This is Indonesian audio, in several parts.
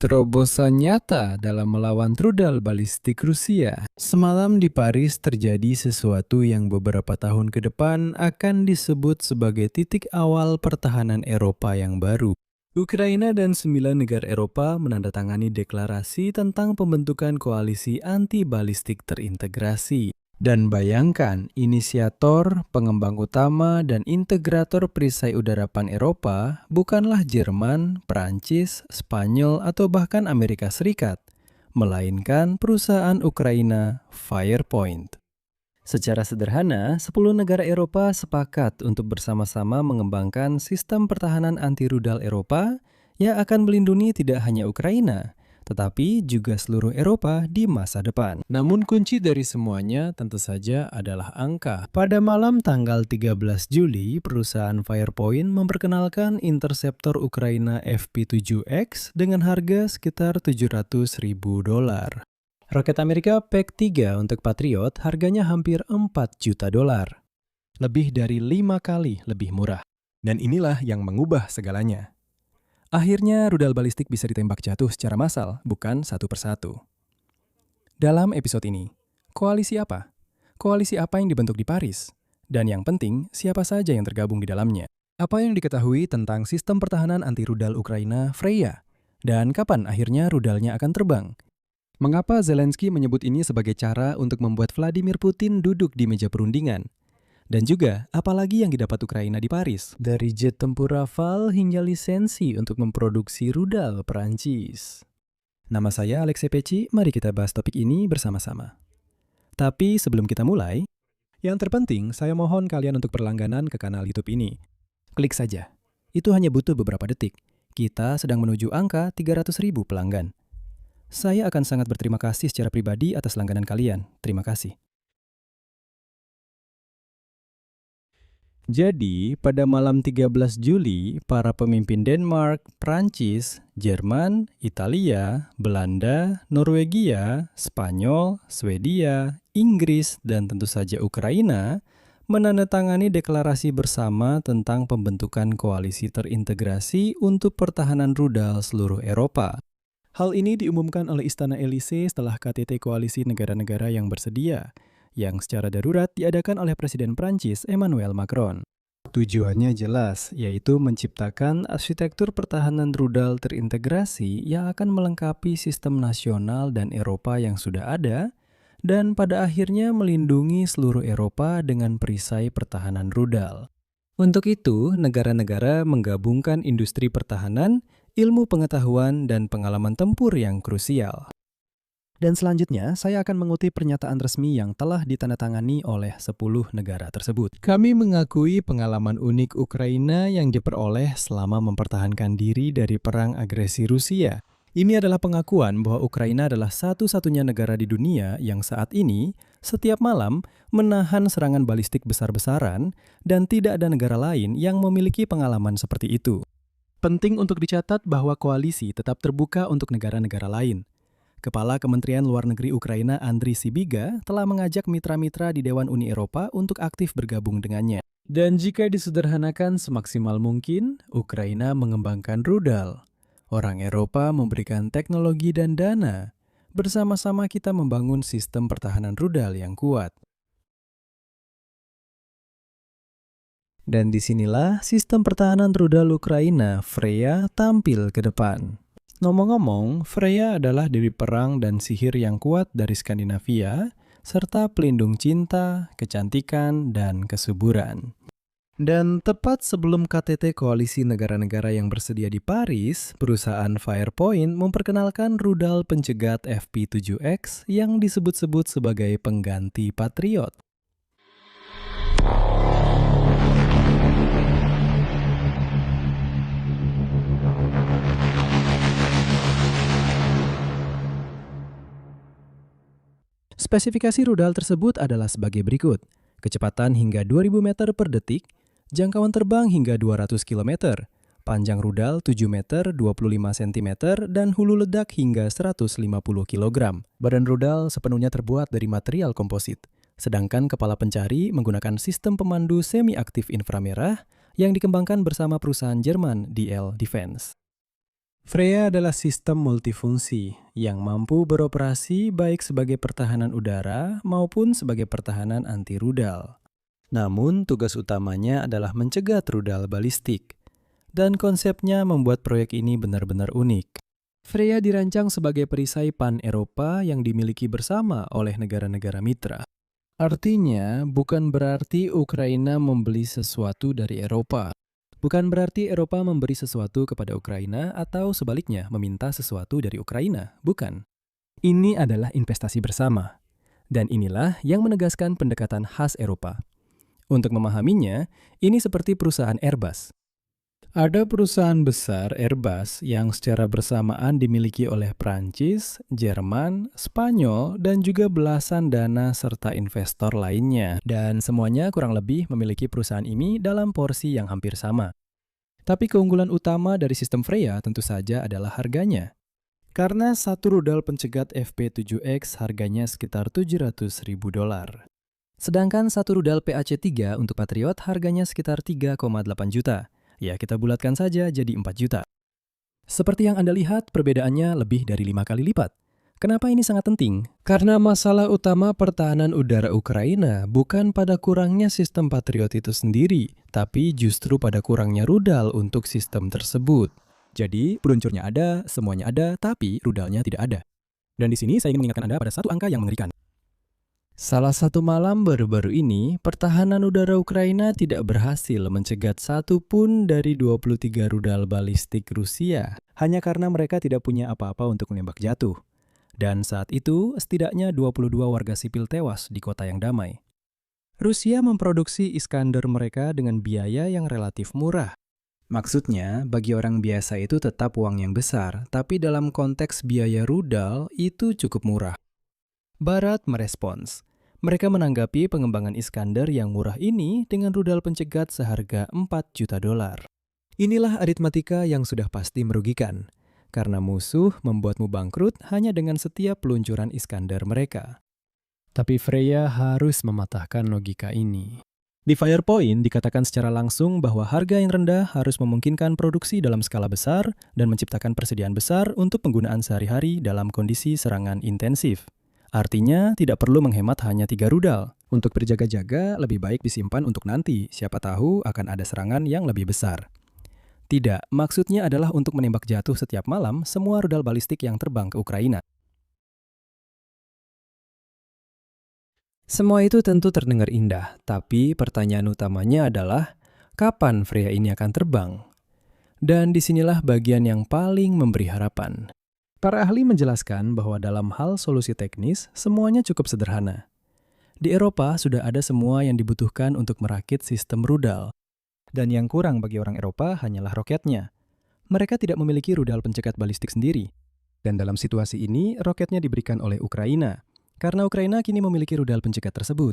Terobosan nyata dalam melawan rudal balistik Rusia. Semalam di Paris terjadi sesuatu yang beberapa tahun ke depan akan disebut sebagai titik awal pertahanan Eropa yang baru. Ukraina dan 9 negara Eropa menandatangani deklarasi tentang pembentukan koalisi anti-balistik terintegrasi. Dan bayangkan, inisiator, pengembang utama, dan integrator perisai udara pan-Eropa bukanlah Jerman, Prancis, Spanyol, atau bahkan Amerika Serikat, melainkan perusahaan Ukraina, Firepoint. Secara sederhana, 10 negara Eropa sepakat untuk bersama-sama mengembangkan sistem pertahanan anti-rudal Eropa yang akan melindungi tidak hanya Ukraina, tetapi juga seluruh Eropa di masa depan. Namun kunci dari semuanya tentu saja adalah angka. Pada malam tanggal 13 Juli, perusahaan Firepoint memperkenalkan interceptor Ukraina FP7X dengan harga sekitar $700.000. Roket Amerika PEC-3 untuk Patriot harganya hampir $4 juta. Lebih dari 5 kali lebih murah. Dan inilah yang mengubah segalanya. Akhirnya rudal balistik bisa ditembak jatuh secara massal, bukan satu persatu. Dalam episode ini, koalisi apa? Koalisi apa yang dibentuk di Paris? Dan yang penting, siapa saja yang tergabung di dalamnya? Apa yang diketahui tentang sistem pertahanan anti-rudal Ukraina, Freya? Dan kapan akhirnya rudalnya akan terbang? Mengapa Zelensky menyebut ini sebagai cara untuk membuat Vladimir Putin duduk di meja perundingan? Dan juga, apalagi yang didapat Ukraina di Paris? Dari jet tempur Rafale hingga lisensi untuk memproduksi rudal Perancis. Nama saya Alex Peci, mari kita bahas topik ini bersama-sama. Tapi sebelum kita mulai, yang terpenting saya mohon kalian untuk berlangganan ke kanal YouTube ini. Klik saja, itu hanya butuh beberapa detik. Kita sedang menuju angka 300.000 pelanggan. Saya akan sangat berterima kasih secara pribadi atas langganan kalian. Terima kasih. Jadi, pada malam 13 Juli, para pemimpin Denmark, Prancis, Jerman, Italia, Belanda, Norwegia, Spanyol, Swedia, Inggris, dan tentu saja Ukraina menandatangani deklarasi bersama tentang pembentukan koalisi terintegrasi untuk pertahanan rudal seluruh Eropa. Hal ini diumumkan oleh Istana Elysee setelah KTT koalisi negara-negara yang bersedia, yang secara darurat diadakan oleh Presiden Prancis Emmanuel Macron. Tujuannya jelas, yaitu menciptakan arsitektur pertahanan rudal terintegrasi yang akan melengkapi sistem nasional dan Eropa yang sudah ada, dan pada akhirnya melindungi seluruh Eropa dengan perisai pertahanan rudal. Untuk itu, negara-negara menggabungkan industri pertahanan, ilmu pengetahuan, dan pengalaman tempur yang krusial. Dan selanjutnya, saya akan mengutip pernyataan resmi yang telah ditandatangani oleh 10 negara tersebut. Kami mengakui pengalaman unik Ukraina yang diperoleh selama mempertahankan diri dari perang agresi Rusia. Ini adalah pengakuan bahwa Ukraina adalah satu-satunya negara di dunia yang saat ini, setiap malam, menahan serangan balistik besar-besaran dan tidak ada negara lain yang memiliki pengalaman seperti itu. Penting untuk dicatat bahwa koalisi tetap terbuka untuk negara-negara lain. Kepala Kementerian Luar Negeri Ukraina Andriy Sybiga telah mengajak mitra-mitra di Dewan Uni Eropa untuk aktif bergabung dengannya. Dan jika disederhanakan semaksimal mungkin, Ukraina mengembangkan rudal. Orang Eropa memberikan teknologi dan dana. Bersama-sama kita membangun sistem pertahanan rudal yang kuat. Dan disinilah sistem pertahanan rudal Ukraina, Freya, tampil ke depan. Ngomong-ngomong, Freya adalah dewi perang dan sihir yang kuat dari Skandinavia, serta pelindung cinta, kecantikan, dan kesuburan. Dan tepat sebelum KTT koalisi negara-negara yang bersedia di Paris, perusahaan Firepoint memperkenalkan rudal pencegat FP7X yang disebut-sebut sebagai pengganti Patriot. Spesifikasi rudal tersebut adalah sebagai berikut. Kecepatan hingga 2000 meter per detik, jangkauan terbang hingga 200 km, panjang rudal 7 meter 25 cm, dan hulu ledak hingga 150 kg. Badan rudal sepenuhnya terbuat dari material komposit, sedangkan kepala pencari menggunakan sistem pemandu semi-aktif inframerah yang dikembangkan bersama perusahaan Jerman DL Defense. Freya adalah sistem multifungsi yang mampu beroperasi baik sebagai pertahanan udara maupun sebagai pertahanan anti-rudal. Namun, tugas utamanya adalah mencegat rudal balistik. Dan konsepnya membuat proyek ini benar-benar unik. Freya dirancang sebagai perisai pan-Eropa yang dimiliki bersama oleh negara-negara mitra. Artinya, bukan berarti Ukraina membeli sesuatu dari Eropa. Bukan berarti Eropa memberi sesuatu kepada Ukraina atau sebaliknya meminta sesuatu dari Ukraina, bukan. Ini adalah investasi bersama. Dan inilah yang menegaskan pendekatan khas Eropa. Untuk memahaminya, ini seperti perusahaan Airbus. Ada perusahaan besar Airbus yang secara bersamaan dimiliki oleh Prancis, Jerman, Spanyol, dan juga belasan dana serta investor lainnya. Dan semuanya kurang lebih memiliki perusahaan ini dalam porsi yang hampir sama. Tapi keunggulan utama dari sistem Freya tentu saja adalah harganya. Karena satu rudal pencegat FP7X harganya sekitar $700.000. Sedangkan satu rudal PAC-3 untuk Patriot harganya sekitar 3,8 juta. Ya, kita bulatkan saja jadi 4 juta. Seperti yang Anda lihat, perbedaannya lebih dari 5 kali lipat. Kenapa ini sangat penting? Karena masalah utama pertahanan udara Ukraina bukan pada kurangnya sistem Patriot itu sendiri, tapi justru pada kurangnya rudal untuk sistem tersebut. Jadi, peluncurnya ada, semuanya ada, tapi rudalnya tidak ada. Dan di sini saya ingin mengingatkan Anda pada satu angka yang mengerikan. Salah satu malam baru-baru ini, pertahanan udara Ukraina tidak berhasil mencegat satu pun dari 23 rudal balistik Rusia, hanya karena mereka tidak punya apa-apa untuk menembak jatuh. Dan saat itu, setidaknya 22 warga sipil tewas di kota yang damai. Rusia memproduksi Iskander mereka dengan biaya yang relatif murah. Maksudnya, bagi orang biasa itu tetap uang yang besar, tapi dalam konteks biaya rudal itu cukup murah. Barat merespons. Mereka menanggapi pengembangan Iskander yang murah ini dengan rudal pencegat seharga $4 juta. Inilah aritmatika yang sudah pasti merugikan, karena musuh membuatmu bangkrut hanya dengan setiap peluncuran Iskander mereka. Tapi Freya harus mematahkan logika ini. Di Firepoint dikatakan secara langsung bahwa harga yang rendah harus memungkinkan produksi dalam skala besar dan menciptakan persediaan besar untuk penggunaan sehari-hari dalam kondisi serangan intensif. Artinya, tidak perlu menghemat hanya 3 rudal. Untuk berjaga-jaga, lebih baik disimpan untuk nanti. Siapa tahu akan ada serangan yang lebih besar. Tidak, maksudnya adalah untuk menembak jatuh setiap malam semua rudal balistik yang terbang ke Ukraina. Semua itu tentu terdengar indah, tapi pertanyaan utamanya adalah, kapan Freya ini akan terbang? Dan disinilah bagian yang paling memberi harapan. Para ahli menjelaskan bahwa dalam hal solusi teknis, semuanya cukup sederhana. Di Eropa sudah ada semua yang dibutuhkan untuk merakit sistem rudal. Dan yang kurang bagi orang Eropa hanyalah roketnya. Mereka tidak memiliki rudal pencegat balistik sendiri. Dan dalam situasi ini, roketnya diberikan oleh Ukraina. Karena Ukraina kini memiliki rudal pencegat tersebut.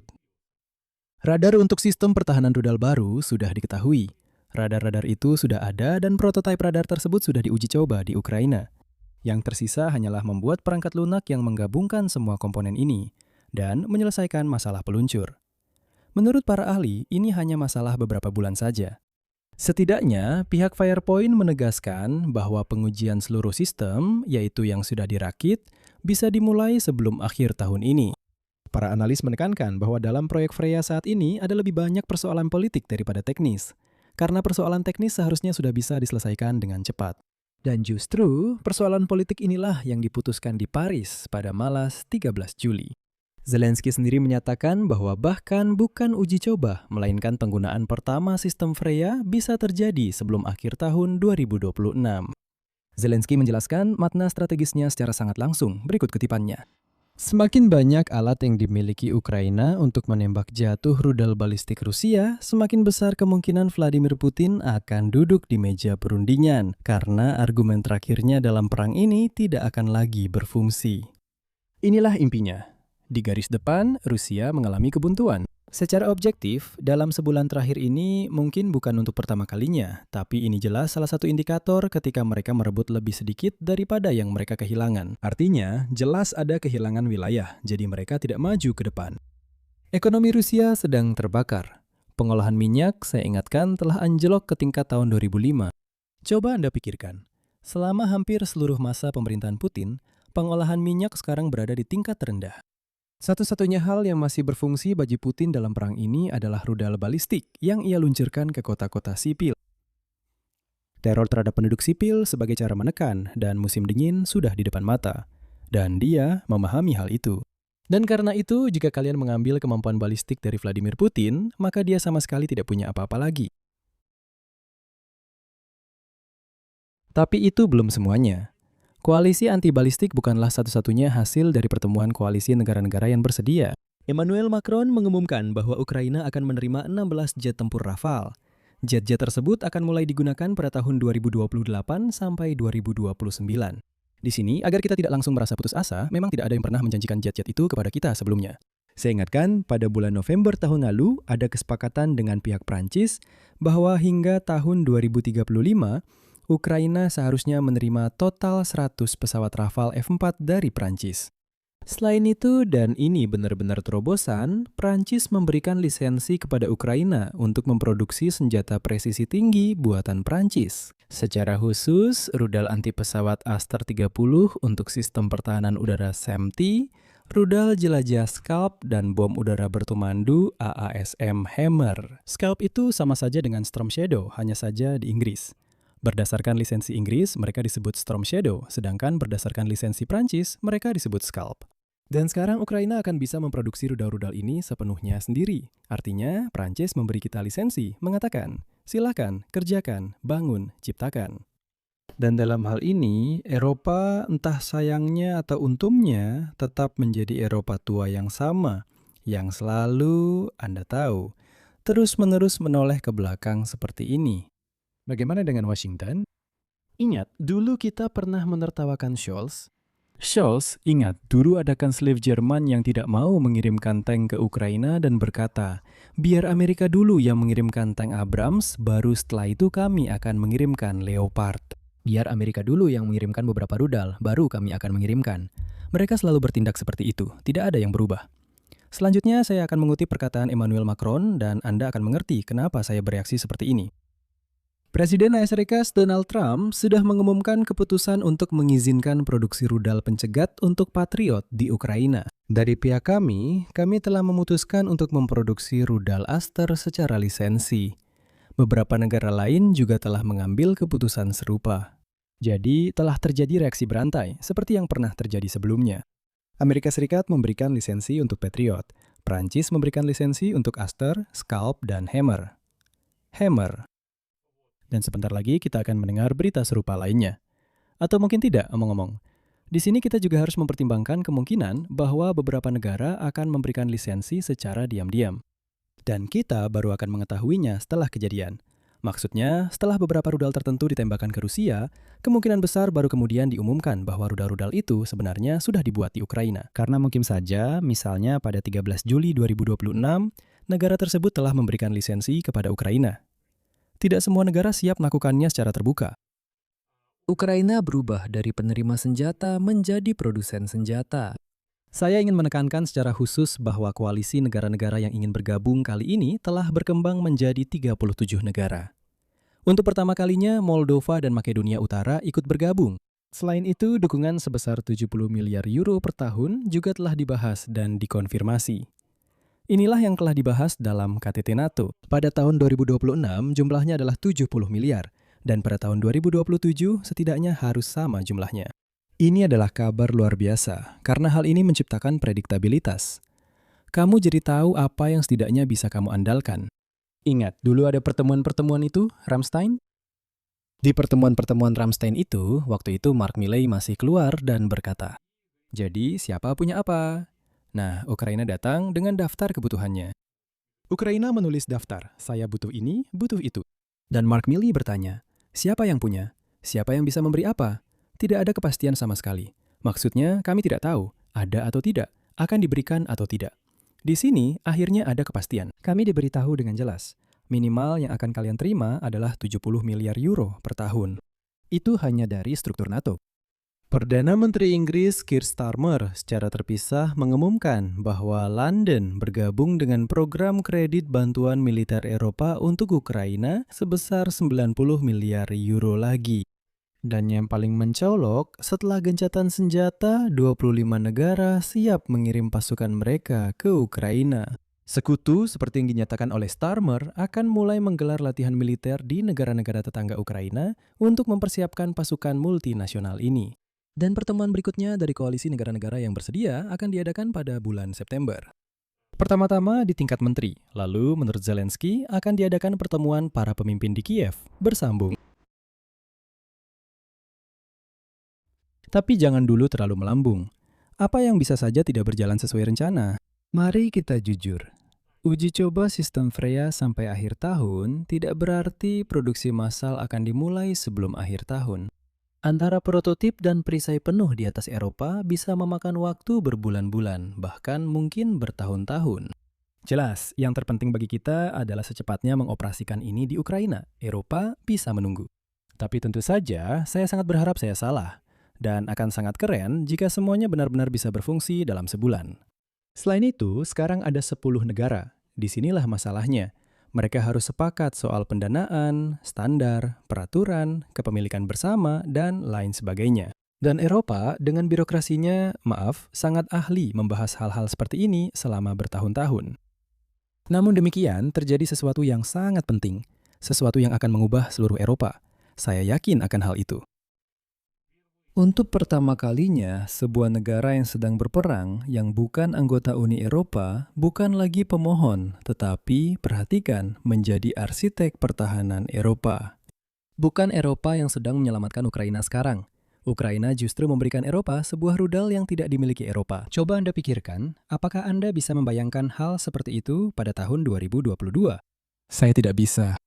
Radar untuk sistem pertahanan rudal baru sudah diketahui. Radar-radar itu sudah ada dan prototipe radar tersebut sudah diuji coba di Ukraina. Yang tersisa hanyalah membuat perangkat lunak yang menggabungkan semua komponen ini dan menyelesaikan masalah peluncur. Menurut para ahli, ini hanya masalah beberapa bulan saja. Setidaknya, pihak Firepoint menegaskan bahwa pengujian seluruh sistem, yaitu yang sudah dirakit, bisa dimulai sebelum akhir tahun ini. Para analis menekankan bahwa dalam proyek Freya saat ini ada lebih banyak persoalan politik daripada teknis, karena persoalan teknis seharusnya sudah bisa diselesaikan dengan cepat. Dan justru, persoalan politik inilah yang diputuskan di Paris pada malas 13 Juli. Zelensky sendiri menyatakan bahwa bahkan bukan uji coba, melainkan penggunaan pertama sistem Freya bisa terjadi sebelum akhir tahun 2026. Zelensky menjelaskan makna strategisnya secara sangat langsung, berikut kutipannya. Semakin banyak alat yang dimiliki Ukraina untuk menembak jatuh rudal balistik Rusia, semakin besar kemungkinan Vladimir Putin akan duduk di meja perundingan, karena argumen terakhirnya dalam perang ini tidak akan lagi berfungsi. Inilah intinya. Di garis depan, Rusia mengalami kebuntuan. Secara objektif, dalam sebulan terakhir ini mungkin bukan untuk pertama kalinya, tapi ini jelas salah satu indikator ketika mereka merebut lebih sedikit daripada yang mereka kehilangan. Artinya, jelas ada kehilangan wilayah, jadi mereka tidak maju ke depan. Ekonomi Rusia sedang terbakar. Pengolahan minyak, saya ingatkan, telah anjlok ke tingkat tahun 2005. Coba Anda pikirkan, Selama hampir seluruh masa pemerintahan Putin, pengolahan minyak sekarang berada di tingkat terendah. Satu-satunya hal yang masih berfungsi bagi Putin dalam perang ini adalah rudal balistik yang ia luncurkan ke kota-kota sipil. Teror terhadap penduduk sipil sebagai cara menekan dan musim dingin sudah di depan mata. Dan dia memahami hal itu. Dan karena itu, jika kalian mengambil kemampuan balistik dari Vladimir Putin, maka dia sama sekali tidak punya apa-apa lagi. Tapi itu belum semuanya. Koalisi anti-balistik bukanlah satu-satunya hasil dari pertemuan koalisi negara-negara yang bersedia. Emmanuel Macron mengumumkan bahwa Ukraina akan menerima 16 jet tempur Rafale. Jet-jet tersebut akan mulai digunakan pada tahun 2028 sampai 2029. Di sini, agar kita tidak langsung merasa putus asa, memang tidak ada yang pernah menjanjikan jet-jet itu kepada kita sebelumnya. Saya ingatkan, pada bulan November tahun lalu, ada kesepakatan dengan pihak Prancis bahwa hingga tahun 2035, Ukraina seharusnya menerima total 100 pesawat Rafale F4 dari Prancis. Selain itu, dan ini benar-benar terobosan, Prancis memberikan lisensi kepada Ukraina untuk memproduksi senjata presisi tinggi buatan Prancis. Secara khusus, rudal anti pesawat Aster 30 untuk sistem pertahanan udara SAMP-T, rudal jelajah Scalp, dan bom udara bertumandu AASM Hammer. Scalp itu sama saja dengan Storm Shadow, hanya saja di Inggris. Berdasarkan lisensi Inggris, mereka disebut Storm Shadow, sedangkan berdasarkan lisensi Prancis, mereka disebut Scalp. Dan sekarang Ukraina akan bisa memproduksi rudal-rudal ini sepenuhnya sendiri. Artinya, Prancis memberi kita lisensi, mengatakan, silakan, kerjakan, bangun, ciptakan. Dan dalam hal ini, Eropa entah sayangnya atau untungnya tetap menjadi Eropa tua yang sama, yang selalu, Anda tahu, terus-menerus menoleh ke belakang seperti ini. Bagaimana dengan Washington? Ingat, dulu kita pernah menertawakan Scholz. Scholz, ingat, dulu ada kansler Jerman yang tidak mau mengirimkan tank ke Ukraina dan berkata, biar Amerika dulu yang mengirimkan tank Abrams, baru setelah itu kami akan mengirimkan Leopard. Biar Amerika dulu yang mengirimkan beberapa rudal, baru kami akan mengirimkan. Mereka selalu bertindak seperti itu, tidak ada yang berubah. Selanjutnya, saya akan mengutip perkataan Emmanuel Macron dan Anda akan mengerti kenapa saya bereaksi seperti ini. Presiden Amerika Serikat Donald Trump sudah mengumumkan keputusan untuk mengizinkan produksi rudal pencegat untuk Patriot di Ukraina. Dari pihak kami telah memutuskan untuk memproduksi rudal Aster secara lisensi. Beberapa negara lain juga telah mengambil keputusan serupa. Jadi, telah terjadi reaksi berantai, seperti yang pernah terjadi sebelumnya. Amerika Serikat memberikan lisensi untuk Patriot. Prancis memberikan lisensi untuk Aster, Scalp, dan Hammer. Dan sebentar lagi kita akan mendengar berita serupa lainnya. Atau mungkin tidak, omong-omong. Di sini kita juga harus mempertimbangkan kemungkinan bahwa beberapa negara akan memberikan lisensi secara diam-diam. Dan kita baru akan mengetahuinya setelah kejadian. Maksudnya, setelah beberapa rudal tertentu ditembakkan ke Rusia, kemungkinan besar baru kemudian diumumkan bahwa rudal-rudal itu sebenarnya sudah dibuat di Ukraina. Karena mungkin saja, misalnya pada 13 Juli 2026, negara tersebut telah memberikan lisensi kepada Ukraina. Tidak semua negara siap melakukannya secara terbuka. Ukraina berubah dari penerima senjata menjadi produsen senjata. Saya ingin menekankan secara khusus bahwa koalisi negara-negara yang ingin bergabung kali ini telah berkembang menjadi 37 negara. Untuk pertama kalinya, Moldova dan Makedonia Utara ikut bergabung. Selain itu, dukungan sebesar 70 miliar euro per tahun juga telah dibahas dan dikonfirmasi. Inilah yang telah dibahas dalam KTT NATO. Pada tahun 2026 jumlahnya adalah 70 miliar, dan pada tahun 2027 setidaknya harus sama jumlahnya. Ini adalah kabar luar biasa, karena hal ini menciptakan prediktabilitas. Kamu jadi tahu apa yang setidaknya bisa kamu andalkan. Ingat, dulu ada pertemuan-pertemuan itu, Ramstein? Di pertemuan-pertemuan Ramstein itu, waktu itu Mark Milley masih keluar dan berkata, jadi siapa punya apa? Nah, Ukraina datang dengan daftar kebutuhannya. Ukraina menulis daftar, saya butuh ini, butuh itu. Dan Mark Milley bertanya, siapa yang punya? Siapa yang bisa memberi apa? Tidak ada kepastian sama sekali. Maksudnya, kami tidak tahu, ada atau tidak, akan diberikan atau tidak. Di sini, akhirnya ada kepastian. Kami diberitahu dengan jelas. Minimal yang akan kalian terima adalah 70 miliar euro per tahun. Itu hanya dari struktur NATO. Perdana Menteri Inggris Keir Starmer secara terpisah mengumumkan bahwa London bergabung dengan program kredit bantuan militer Eropa untuk Ukraina sebesar 90 miliar euro lagi. Dan yang paling mencolok, setelah gencatan senjata, 25 negara siap mengirim pasukan mereka ke Ukraina. Sekutu seperti yang dinyatakan oleh Starmer akan mulai menggelar latihan militer di negara-negara tetangga Ukraina untuk mempersiapkan pasukan multinasional ini. Dan pertemuan berikutnya dari koalisi negara-negara yang bersedia akan diadakan pada bulan September. Pertama-tama di tingkat menteri, lalu menurut Zelensky akan diadakan pertemuan para pemimpin di Kiev bersambung. Tapi jangan dulu terlalu melambung. Apa yang bisa saja tidak berjalan sesuai rencana? Mari kita jujur. Uji coba sistem Freya sampai akhir tahun tidak berarti produksi massal akan dimulai sebelum akhir tahun. Antara prototip dan perisai penuh di atas Eropa bisa memakan waktu berbulan-bulan, bahkan mungkin bertahun-tahun. Jelas, yang terpenting bagi kita adalah secepatnya mengoperasikan ini di Ukraina. Eropa bisa menunggu. Tapi tentu saja, saya sangat berharap saya salah. Dan akan sangat keren jika semuanya benar-benar bisa berfungsi dalam sebulan. Selain itu, sekarang ada 10 negara. Disinilah masalahnya. Mereka harus sepakat soal pendanaan, standar, peraturan, kepemilikan bersama, dan lain sebagainya. Dan Eropa dengan birokrasinya, sangat ahli membahas hal-hal seperti ini selama bertahun-tahun. Namun demikian, terjadi sesuatu yang sangat penting. Sesuatu yang akan mengubah seluruh Eropa. Saya yakin akan hal itu. Untuk pertama kalinya, sebuah negara yang sedang berperang yang bukan anggota Uni Eropa bukan lagi pemohon, tetapi perhatikan menjadi arsitek pertahanan Eropa. Bukan Eropa yang sedang menyelamatkan Ukraina sekarang. Ukraina justru memberikan Eropa sebuah rudal yang tidak dimiliki Eropa. Coba Anda pikirkan, apakah Anda bisa membayangkan hal seperti itu pada tahun 2022? Saya tidak bisa.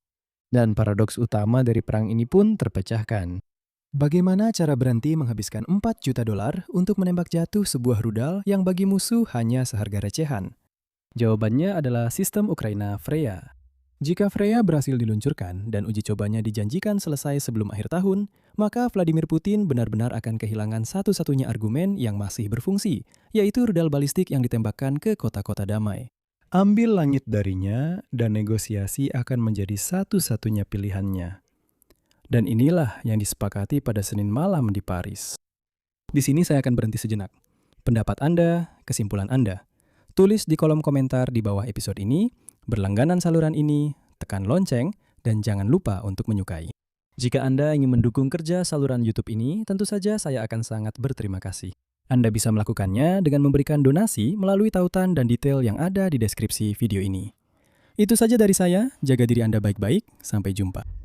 Dan paradoks utama dari perang ini pun terpecahkan. Bagaimana cara berhenti menghabiskan $4 juta untuk menembak jatuh sebuah rudal yang bagi musuh hanya seharga recehan? Jawabannya adalah sistem Ukraina Freya. Jika Freya berhasil diluncurkan dan uji cobanya dijanjikan selesai sebelum akhir tahun, maka Vladimir Putin benar-benar akan kehilangan satu-satunya argumen yang masih berfungsi, yaitu rudal balistik yang ditembakkan ke kota-kota damai. Ambil langit darinya, dan negosiasi akan menjadi satu-satunya pilihannya. Dan inilah yang disepakati pada Senin malam di Paris. Di sini saya akan berhenti sejenak. Pendapat Anda, kesimpulan Anda. Tulis di kolom komentar di bawah episode ini, berlangganan saluran ini, tekan lonceng, dan jangan lupa untuk menyukai. Jika Anda ingin mendukung kerja saluran YouTube ini, tentu saja saya akan sangat berterima kasih. Anda bisa melakukannya dengan memberikan donasi melalui tautan dan detail yang ada di deskripsi video ini. Itu saja dari saya, jaga diri Anda baik-baik, sampai jumpa.